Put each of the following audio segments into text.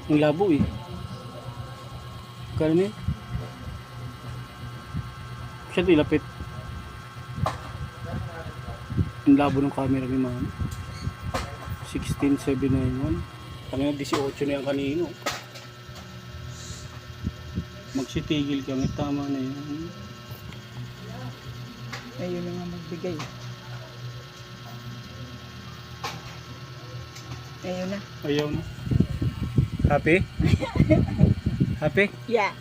Ang labo eh. Kaya na eh. Siya ilapit. Ang labo ng camera ni mama. 16791. Kanina 18 na yan kanino. Magsitigil kami, tama na yan. Ayun na nga magbigay. Ayun na. Ayaw na. Happy? Happy? Yeah.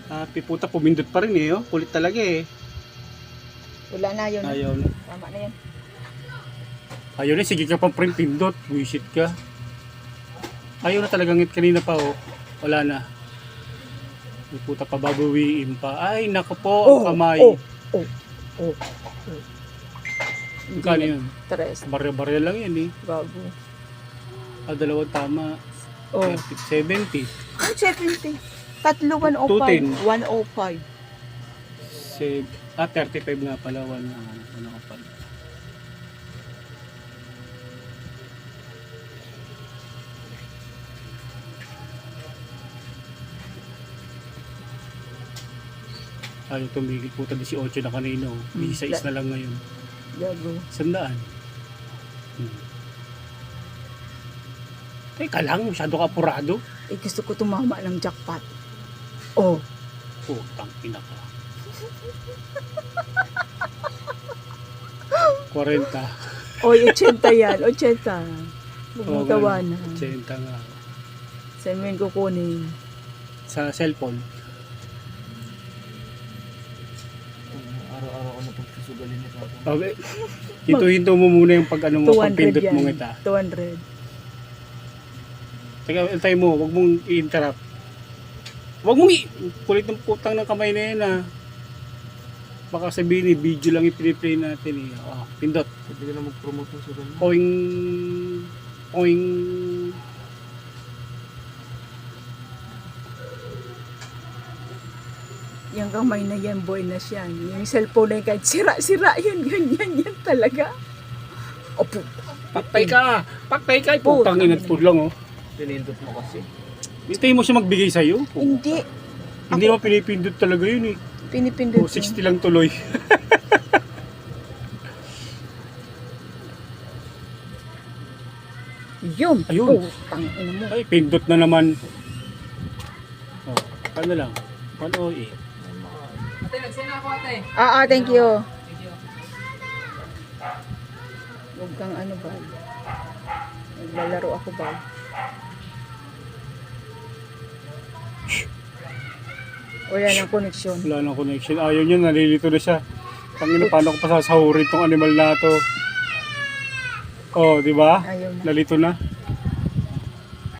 Happy, puta, pumindot pa rin eh. Oh. Kulit talaga eh. Wala na yun. Ayaw na. Tama na yan. Ayaw na, sige ka pang print pindot. Buisit ka. Ayaw na talagang ngit kanina pa oh. Wala na. May puta pa, babawiin pa. Ay, naku po, ang kamay. Oh. Magkano yun? Tres. Barya-barya lang yan eh. Bago. Dalawang tama. Oh. 70. Ang 70. Tatlo 210. 105. 35 nga pala. Ano ka pala. Ayaw tumigil puta 18 na kanino. 16 na lang ngayon. Gago. 100. Teka lang, masyado ka apurado. Eh, gusto ko tumama ng jackpot. Oh. Putang ina ka. 40. Oy, 80 yan. 80. Huwag Oo, mo gawa na. 80 nga. Saan mo yung kukunin? Sa cellphone. Araw-araw ako napagsusugalin nito. Okay. Hinto mo muna yung pag ano mo, 200 pagpindot yan. mo kita. 200. Teka, antay mo, wag mong i-interrupt. Wag mong kulit ng putang ng kamay na yan ah. Baka sabihin video lang i-play natin eh. Oh, pindot. Pwede ka na mag-promote ng sugal mo. Poing. Poing. Yung kamay na yan, boy na siya. Yung cellphone na yan, kahit sira-sira yan, ganyan yan talaga. Opo. Paktay ka! Paktay ka! Putang inat po lang oh. Pinindot mo kasi. Hintayin mo siya magbigay sa'yo. Hindi. Hindi mo pinipindot talaga yun eh. Pinipindot O 60 lang tuloy. Yun. Ayun. Tangina mo. Ay, pindot na naman. Oh, ano lang? 108. Ate, nagsena ako ate. Thank you. Thank you. Huwag kang ano ba? Naglalaro ako ba? Wala nang koneksyon. Wala nang connection. Ayaw niya, nalilito na siya. Tangina, paano ko pasasahurin tong animal na to? Oh, di ba? Ayaw na. Nalito na.